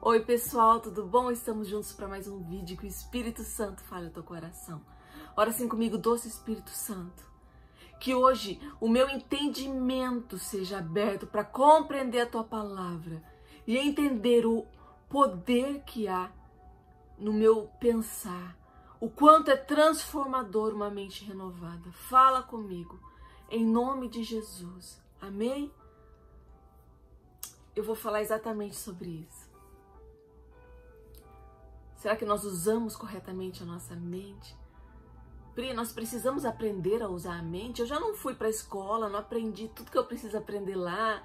Oi pessoal, tudo bom? Estamos juntos para mais um vídeo que o Espírito Santo fale ao teu coração. Ora assim comigo, doce Espírito Santo, que hoje o meu entendimento seja aberto para compreender a tua palavra e entender o poder que há no meu pensar, o quanto é transformador uma mente renovada. Fala comigo, em nome de Jesus. Amém? Eu vou falar exatamente sobre isso. Será que nós usamos corretamente a nossa mente? Pri, nós precisamos aprender a usar a mente. Eu já não fui para a escola, não aprendi tudo que eu preciso aprender lá.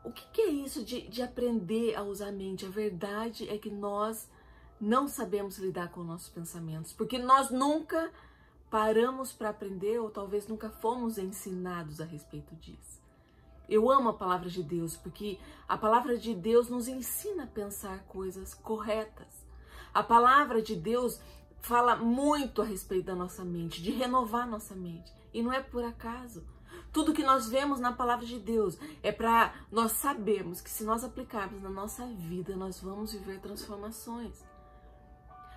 O que é isso de aprender a usar a mente? A verdade é que nós não sabemos lidar com nossos pensamentos, porque nós nunca paramos para aprender ou talvez nunca fomos ensinados a respeito disso. Eu amo a palavra de Deus, porque a palavra de Deus nos ensina a pensar coisas corretas. A palavra de Deus fala muito a respeito da nossa mente, de renovar nossa mente. E não é por acaso. Tudo que nós vemos na palavra de Deus é para nós sabermos que se nós aplicarmos na nossa vida, nós vamos viver transformações.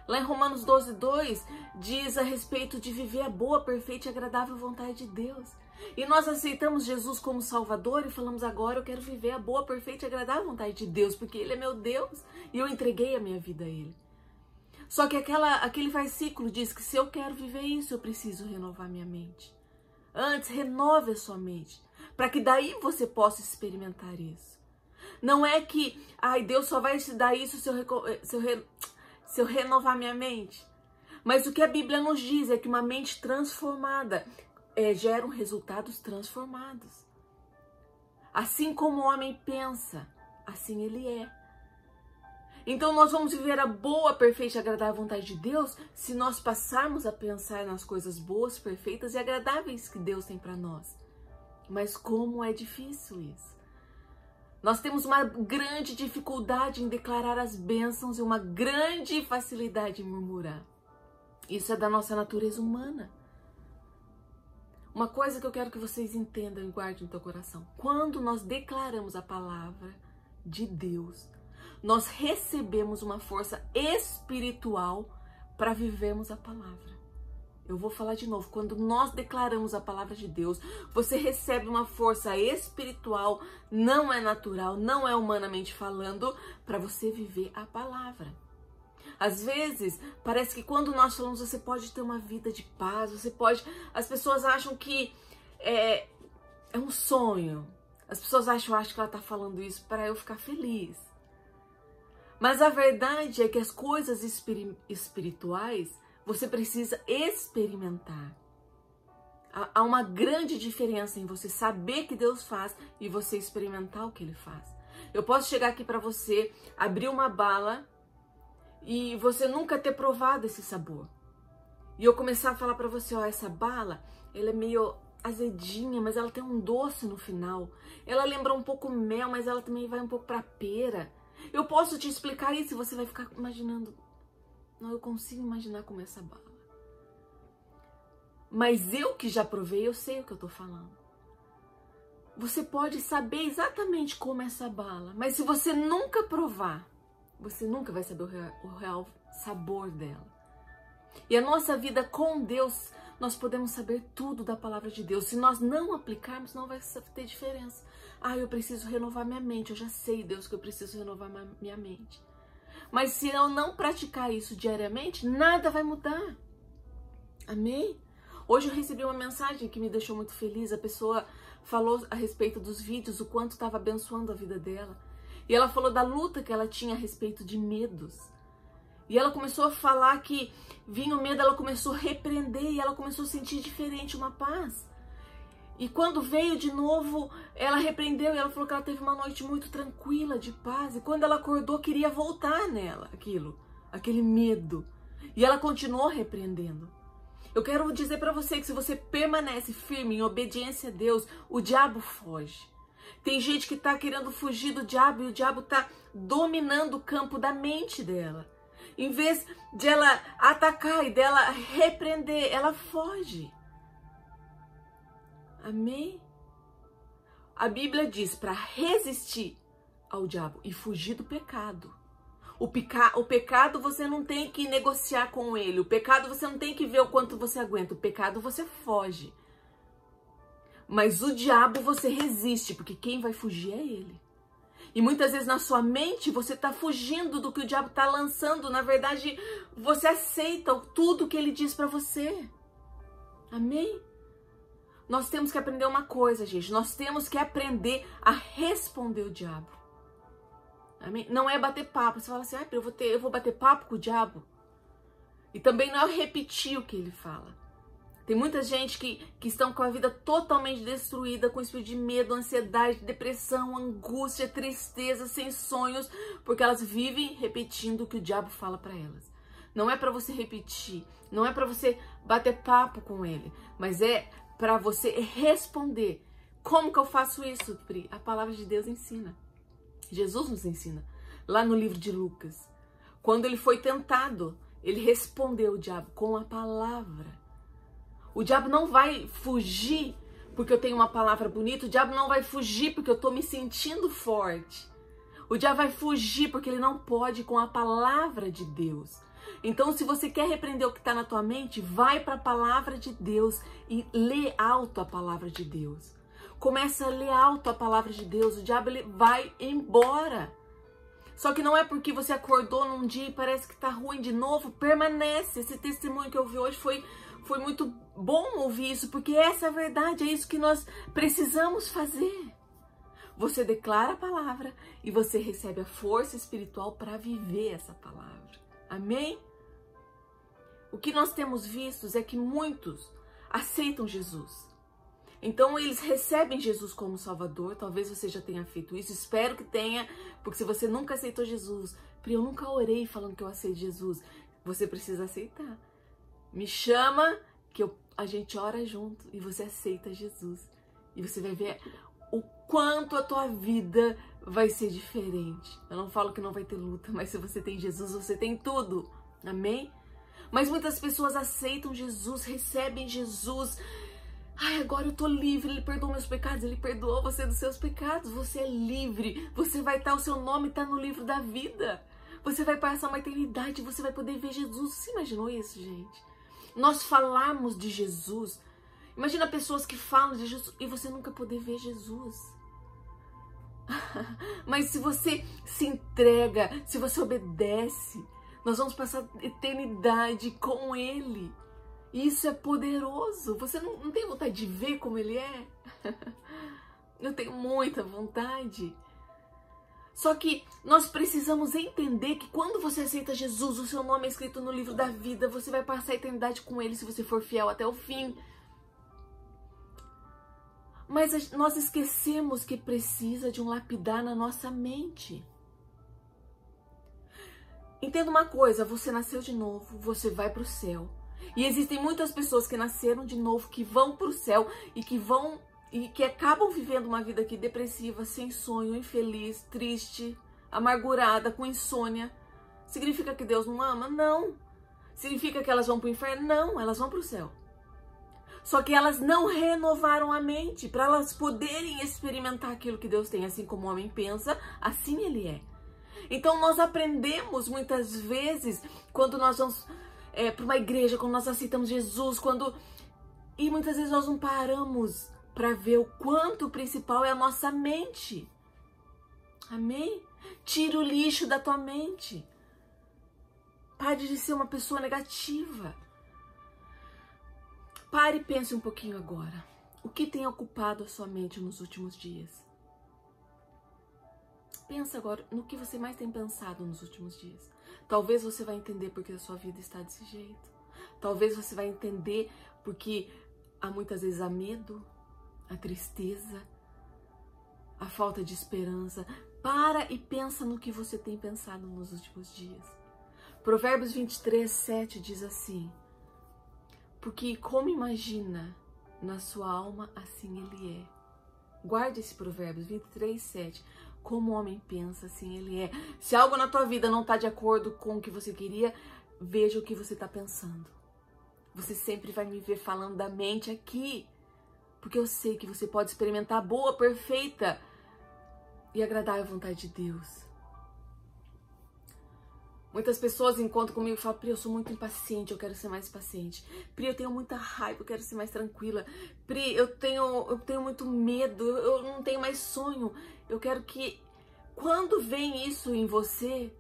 Lá em Romanos 12:2 diz a respeito de viver a boa, perfeita e agradável vontade de Deus. E nós aceitamos Jesus como Salvador e falamos agora eu quero viver a boa, perfeita e agradável vontade de Deus, porque Ele é meu Deus e eu entreguei a minha vida a Ele. Só que aquele versículo diz que se eu quero viver isso, eu preciso renovar minha mente. Antes, renove a sua mente, para que daí você possa experimentar isso. Não é que, Deus só vai te dar isso se eu renovar minha mente. Mas o que a Bíblia nos diz é que uma mente transformada gera resultados transformados. Assim como o homem pensa, assim ele é. Então nós vamos viver a boa, perfeita e agradável vontade de Deus se nós passarmos a pensar nas coisas boas, perfeitas e agradáveis que Deus tem para nós. Mas como é difícil isso. Nós temos uma grande dificuldade em declarar as bênçãos e uma grande facilidade em murmurar. Isso é da nossa natureza humana. Uma coisa que eu quero que vocês entendam e guardem no teu coração. Quando nós declaramos a palavra de Deus, nós recebemos uma força espiritual para vivermos a palavra. Eu vou falar de novo. Quando nós declaramos a palavra de Deus, você recebe uma força espiritual, não é natural, não é humanamente falando, para você viver a palavra. Às vezes, parece que quando nós falamos, você pode ter uma vida de paz, você pode... As pessoas acham que é um sonho. As pessoas acham que ela está falando isso para eu ficar feliz. Mas a verdade é que as coisas espirituais, você precisa experimentar. Há uma grande diferença em você saber que Deus faz e você experimentar o que Ele faz. Eu posso chegar aqui para você, abrir uma bala e você nunca ter provado esse sabor. E eu começar a falar para você, essa bala, ela é meio azedinha, mas ela tem um doce no final. Ela lembra um pouco mel, mas ela também vai um pouco para pera. Eu posso te explicar isso e você vai ficar imaginando. Não, eu consigo imaginar como é essa bala. Mas eu que já provei, eu sei o que eu tô falando. Você pode saber exatamente como é essa bala, mas se você nunca provar, você nunca vai saber o real sabor dela. E a nossa vida com Deus, nós podemos saber tudo da palavra de Deus. Se nós não aplicarmos, não vai ter diferença. Eu preciso renovar minha mente. Eu já sei, Deus, que eu preciso renovar minha mente. Mas se eu não praticar isso diariamente, nada vai mudar. Amém? Hoje eu recebi uma mensagem que me deixou muito feliz. A pessoa falou a respeito dos vídeos, o quanto estava abençoando a vida dela. E ela falou da luta que ela tinha a respeito de medos. E ela começou a falar que vinha o medo, ela começou a repreender e ela começou a sentir diferente, uma paz. E quando veio de novo, ela repreendeu e ela falou que ela teve uma noite muito tranquila, de paz. E quando ela acordou, queria voltar nela, aquele medo. E ela continuou repreendendo. Eu quero dizer para você que se você permanece firme em obediência a Deus, o diabo foge. Tem gente que está querendo fugir do diabo e o diabo está dominando o campo da mente dela. Em vez de ela atacar e dela repreender, ela foge. Amém? A Bíblia diz para resistir ao diabo e fugir do pecado. O pecado você não tem que negociar com ele. O pecado você não tem que ver o quanto você aguenta. O pecado você foge. Mas o diabo você resiste, porque quem vai fugir é ele. E muitas vezes na sua mente você está fugindo do que o diabo está lançando. Na verdade, você aceita tudo que ele diz para você. Amém? Nós temos que aprender uma coisa, gente. Nós temos que aprender a responder o diabo. Amém? Não é bater papo. Você fala assim, eu vou bater papo com o diabo? E também não é repetir o que ele fala. Tem muita gente que estão com a vida totalmente destruída, com espírito de medo, ansiedade, depressão, angústia, tristeza, sem sonhos, porque elas vivem repetindo o que o diabo fala para elas. Não é para você repetir, não é para você bater papo com ele, mas é para você responder. Como que eu faço isso, Pri? A palavra de Deus ensina. Jesus nos ensina. Lá no livro de Lucas, quando ele foi tentado, ele respondeu o diabo com a palavra. O diabo não vai fugir porque eu tenho uma palavra bonita. O diabo não vai fugir porque eu estou me sentindo forte. O diabo vai fugir porque ele não pode com a palavra de Deus. Então, se você quer repreender o que está na tua mente, vai para a palavra de Deus e lê alto a palavra de Deus. Começa a ler alto a palavra de Deus. O diabo ele vai embora. Só que não é porque você acordou num dia e parece que está ruim de novo. Permanece. Esse testemunho que eu ouvi hoje foi muito bom ouvir isso, porque essa é a verdade, é isso que nós precisamos fazer. Você declara a palavra e você recebe a força espiritual para viver essa palavra. Amém? O que nós temos visto é que muitos aceitam Jesus. Então eles recebem Jesus como Salvador. Talvez você já tenha feito isso, espero que tenha, porque se você nunca aceitou Jesus, eu nunca orei falando que eu aceito Jesus, você precisa aceitar. Me chama que a gente ora junto e você aceita Jesus. E você vai ver o quanto a tua vida vai ser diferente. Eu não falo que não vai ter luta, mas se você tem Jesus, você tem tudo. Amém? Mas muitas pessoas aceitam Jesus, recebem Jesus. Ai, agora eu tô livre, ele perdoou meus pecados, ele perdoou você dos seus pecados. Você é livre, você vai estar, o seu nome está no livro da vida. Você vai passar uma eternidade, você vai poder ver Jesus. Você imaginou isso, gente? Nós falamos de Jesus. Imagina pessoas que falam de Jesus e você nunca poder ver Jesus. Mas se você se entrega, se você obedece, nós vamos passar a eternidade com Ele. Isso é poderoso. Você não tem vontade de ver como Ele é? Eu tenho muita vontade. Só que nós precisamos entender que quando você aceita Jesus, o seu nome é escrito no livro da vida, você vai passar a eternidade com Ele se você for fiel até o fim. Mas nós esquecemos que precisa de um lapidar na nossa mente. Entenda uma coisa, você nasceu de novo, você vai para o céu. E existem muitas pessoas que nasceram de novo, que vão para o céu e que acabam vivendo uma vida aqui depressiva, sem sonho, infeliz, triste, amargurada, com insônia. Significa que Deus não ama? Não. Significa que elas vão para o inferno? Não, elas vão para o céu. Só que elas não renovaram a mente para elas poderem experimentar aquilo que Deus tem. Assim como o homem pensa, assim ele é. Então nós aprendemos muitas vezes, quando nós vamos para uma igreja, quando nós aceitamos Jesus, e muitas vezes nós não paramos para ver o quanto o principal é a nossa mente. Amém? Tira o lixo da tua mente. Pare de ser uma pessoa negativa. Pare e pense um pouquinho agora. O que tem ocupado a sua mente nos últimos dias? Pensa agora no que você mais tem pensado nos últimos dias. Talvez você vai entender porque a sua vida está desse jeito. Talvez você vai entender porque há muitas vezes a medo, a tristeza, a falta de esperança. Para e pensa no que você tem pensado nos últimos dias. Provérbios 23:7 diz assim: porque como imagina na sua alma, assim ele é. Guarde esse Provérbios 23:7. Como o homem pensa, assim ele é. Se algo na tua vida não está de acordo com o que você queria, veja o que você está pensando. Você sempre vai me ver falando da mente aqui. Porque eu sei que você pode experimentar a boa, perfeita e agradar a vontade de Deus. Muitas pessoas encontram comigo e falam: Pri, eu sou muito impaciente, eu quero ser mais paciente. Pri, eu tenho muita raiva, eu quero ser mais tranquila. Pri, eu tenho muito medo, eu não tenho mais sonho. Eu quero que, quando vem isso em você,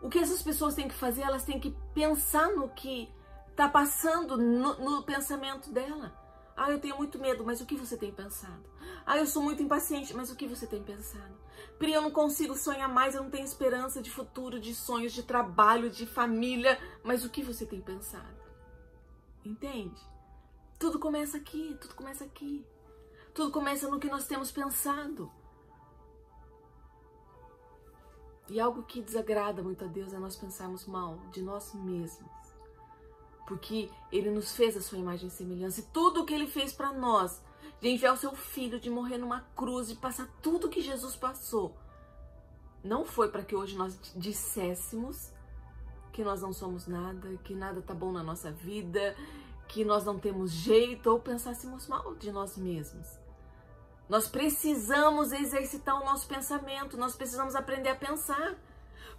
o que essas pessoas têm que fazer? Elas têm que pensar no que está passando no pensamento dela. Ah, eu tenho muito medo, mas o que você tem pensado? Ah, eu sou muito impaciente, mas o que você tem pensado? Pri, eu não consigo sonhar mais, eu não tenho esperança de futuro, de sonhos, de trabalho, de família, mas o que você tem pensado? Entende? Tudo começa aqui, tudo começa aqui. Tudo começa no que nós temos pensado. E algo que desagrada muito a Deus é nós pensarmos mal de nós mesmos. Porque Ele nos fez a sua imagem e semelhança. E tudo o que Ele fez para nós, de enviar o seu Filho, de morrer numa cruz, de passar tudo que Jesus passou, não foi para que hoje nós disséssemos que nós não somos nada, que nada tá bom na nossa vida, que nós não temos jeito, ou pensássemos mal de nós mesmos. Nós precisamos exercitar o nosso pensamento, nós precisamos aprender a pensar.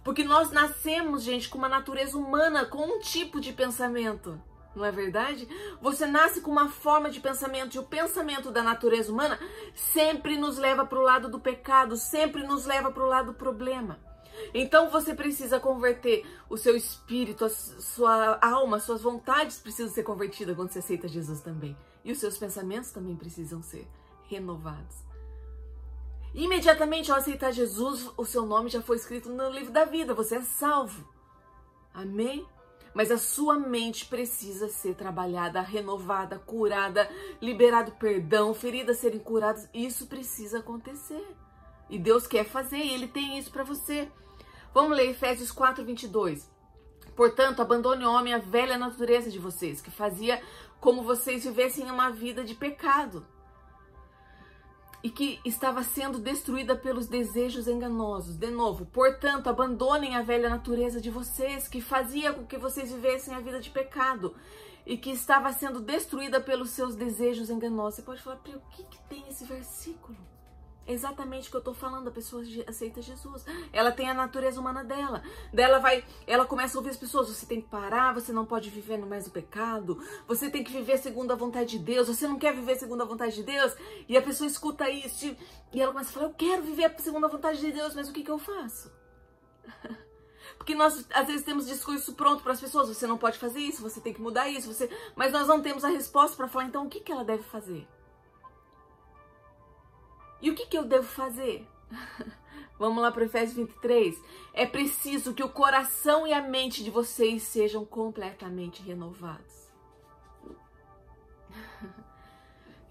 Porque nós nascemos, gente, com uma natureza humana, com um tipo de pensamento. Não é verdade? Você nasce com uma forma de pensamento, e o pensamento da natureza humana sempre nos leva para o lado do pecado, sempre nos leva para o lado do problema. Então você precisa converter o seu espírito, a sua alma, suas vontades precisam ser convertidas quando você aceita Jesus também. E os seus pensamentos também precisam ser renovados. Imediatamente ao aceitar Jesus, o seu nome já foi escrito no livro da vida, você é salvo. Amém? Mas a sua mente precisa ser trabalhada, renovada, curada, liberado perdão, feridas serem curadas. Isso precisa acontecer. E Deus quer fazer, e Ele tem isso para você. Vamos ler Efésios 4:22. Portanto, abandone o homem a velha natureza de vocês, que fazia como vocês vivessem uma vida de pecado e que estava sendo destruída pelos desejos enganosos. De novo, portanto, abandonem a velha natureza de vocês, que fazia com que vocês vivessem a vida de pecado e que estava sendo destruída pelos seus desejos enganosos. Você pode falar: o que tem esse versículo? É exatamente o que eu estou falando. A pessoa aceita Jesus, ela tem a natureza humana dela. Ela começa a ouvir as pessoas: você tem que parar, você não pode viver no mais do pecado, você tem que viver segundo a vontade de Deus, você não quer viver segundo a vontade de Deus. E a pessoa escuta isso e ela começa a falar: eu quero viver segundo a vontade de Deus, mas o que eu faço? Porque nós às vezes temos discurso pronto para as pessoas: você não pode fazer isso, você tem que mudar isso, mas nós não temos a resposta para falar: então o que ela deve fazer? E o que eu devo fazer? Vamos lá para Efésios 23. É preciso que o coração e a mente de vocês sejam completamente renovados.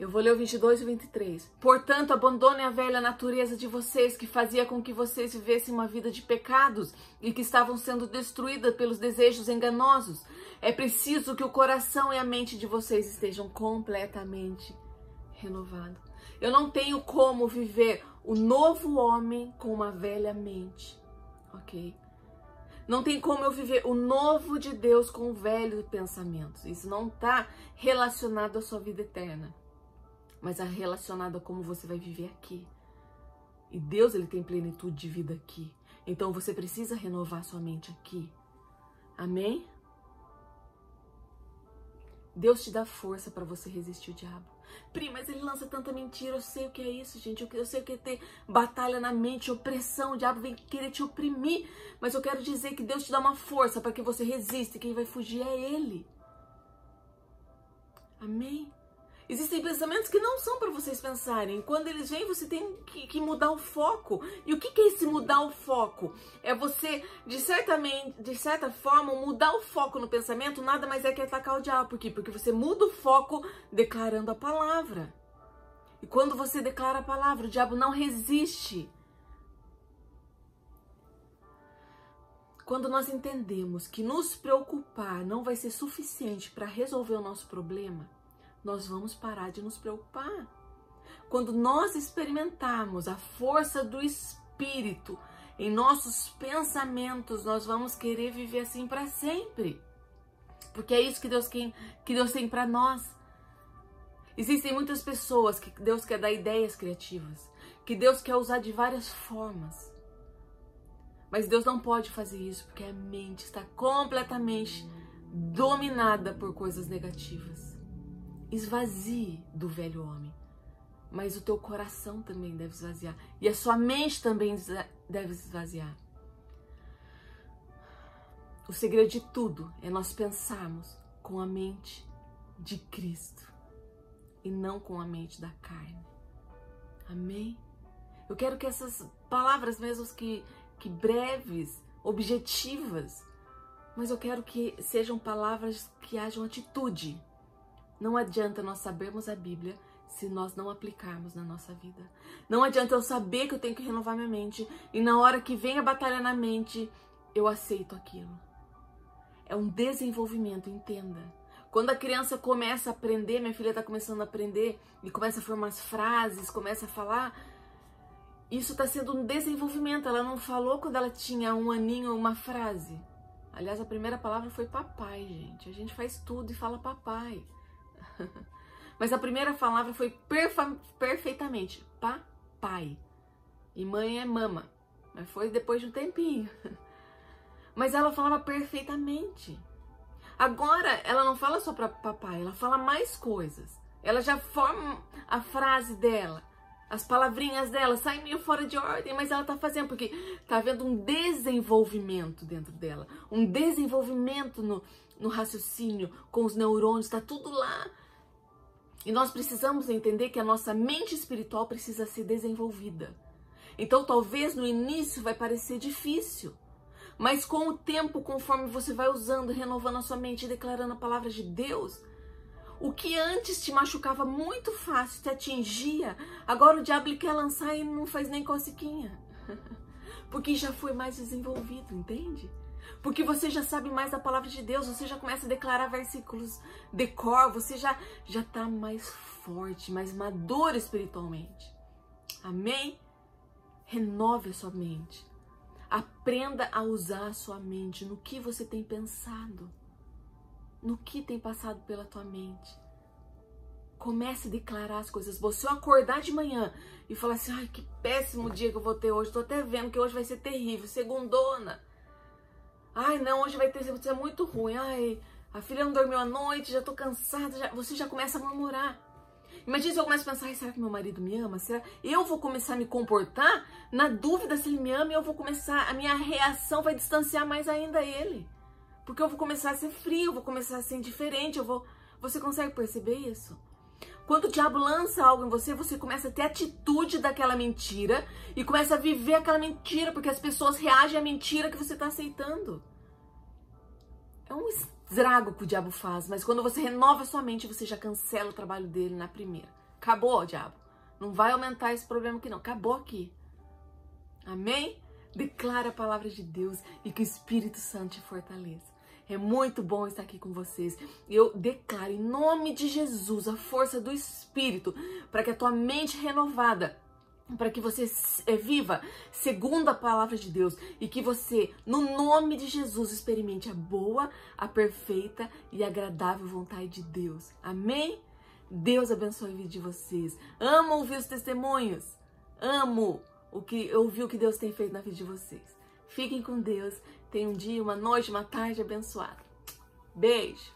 Eu vou ler o 22 e o 23. Portanto, abandonem a velha natureza de vocês, que fazia com que vocês vivessem uma vida de pecados e que estavam sendo destruídas pelos desejos enganosos. É preciso que o coração e a mente de vocês estejam completamente renovados. Eu não tenho como viver o novo homem com uma velha mente, ok? Não tem como eu viver o novo de Deus com velhos pensamentos. Isso não está relacionado à sua vida eterna, mas é relacionado a como você vai viver aqui. E Deus, Ele tem plenitude de vida aqui. Então você precisa renovar sua mente aqui. Amém? Deus te dá força para você resistir o diabo. Pri, mas ele lança tanta mentira, eu sei o que é isso, gente, eu sei o que é ter batalha na mente, opressão, o diabo vem querer te oprimir, mas eu quero dizer que Deus te dá uma força para que você resista, e quem vai fugir é Ele. Amém? Existem pensamentos que não são para vocês pensarem. Quando eles vêm, você tem que mudar o foco. E o que é esse mudar o foco? É você, de certa forma, mudar o foco no pensamento nada mais é que atacar o diabo. Por quê? Porque você muda o foco declarando a palavra. E quando você declara a palavra, o diabo não resiste. Quando nós entendemos que nos preocupar não vai ser suficiente para resolver o nosso problema, nós vamos parar de nos preocupar. Quando nós experimentarmos a força do Espírito em nossos pensamentos, nós vamos querer viver assim para sempre. Porque é isso que Deus tem para nós. Existem muitas pessoas que Deus quer dar ideias criativas, que Deus quer usar de várias formas. Mas Deus não pode fazer isso porque a mente está completamente dominada por coisas negativas. Esvazie do velho homem. Mas o teu coração também deve esvaziar. E a sua mente também deve esvaziar. O segredo de tudo é nós pensarmos com a mente de Cristo e não com a mente da carne. Amém? Eu quero que essas palavras, mesmo que breves, objetivas, mas eu quero que sejam palavras que hajam atitude. Não adianta nós sabermos a Bíblia se nós não aplicarmos na nossa vida. Não adianta eu saber que eu tenho que renovar minha mente e na hora que vem a batalha na mente, eu aceito aquilo. É um desenvolvimento, entenda. Quando a criança começa a aprender, minha filha está começando a aprender e começa a formar as frases, começa a falar, isso está sendo um desenvolvimento. Ela não falou quando ela tinha 1 aninho uma frase. Aliás, a primeira palavra foi papai, gente. A gente faz tudo e fala papai. Mas a primeira palavra foi perfeitamente papai. E mãe é mama. Mas foi depois de um tempinho. Mas ela falava perfeitamente. Agora, ela não fala só para papai, ela fala mais coisas. Ela já forma a frase dela, as palavrinhas dela, saem meio fora de ordem, mas ela tá fazendo, porque tá havendo um desenvolvimento dentro dela. Um desenvolvimento no raciocínio, com os neurônios, tá tudo lá. E nós precisamos entender que a nossa mente espiritual precisa ser desenvolvida. Então, talvez no início vai parecer difícil. Mas com o tempo, conforme você vai usando, renovando a sua mente e declarando a palavra de Deus, o que antes te machucava muito fácil, te atingia, agora o diabo quer lançar e não faz nem cosquinha. Porque já foi mais desenvolvido, entende? Porque você já sabe mais da palavra de Deus, você já começa a declarar versículos de cor, você já está mais forte, mais maduro espiritualmente. Amém? Renove a sua mente. Aprenda a usar a sua mente no que você tem pensado, no que tem passado pela tua mente. Comece a declarar as coisas boas. Se eu acordar de manhã e falar assim, ai, que péssimo dia que eu vou ter hoje, tô até vendo que hoje vai ser terrível, segundona. Ai, não, hoje vai ser muito ruim. Ai, a filha não dormiu à noite, já tô cansada. Você já começa a murmurar. Imagina se eu começo a pensar, será que meu marido me ama? Será? Eu vou começar a me comportar na dúvida se ele me ama e eu vou começar, a minha reação vai distanciar mais ainda ele. Porque eu vou começar a ser frio, eu vou começar a ser indiferente, Você consegue perceber isso? Quando o diabo lança algo em você, você começa a ter atitude daquela mentira e começa a viver aquela mentira, porque as pessoas reagem à mentira que você está aceitando. É um estrago que o diabo faz, mas quando você renova a sua mente, você já cancela o trabalho dele na primeira. Acabou, diabo. Não vai aumentar esse problema aqui não. Acabou aqui. Amém? Declara a palavra de Deus e que o Espírito Santo te fortaleça. É muito bom estar aqui com vocês. Eu declaro em nome de Jesus a força do Espírito para que a tua mente renovada, para que você viva segundo a palavra de Deus e que você, no nome de Jesus, experimente a boa, a perfeita e agradável vontade de Deus. Amém? Deus abençoe a vida de vocês. Amo ouvir os testemunhos. Amo ouvir o que Deus tem feito na vida de vocês. Fiquem com Deus. Tenham um dia, uma noite, uma tarde abençoada. Beijo!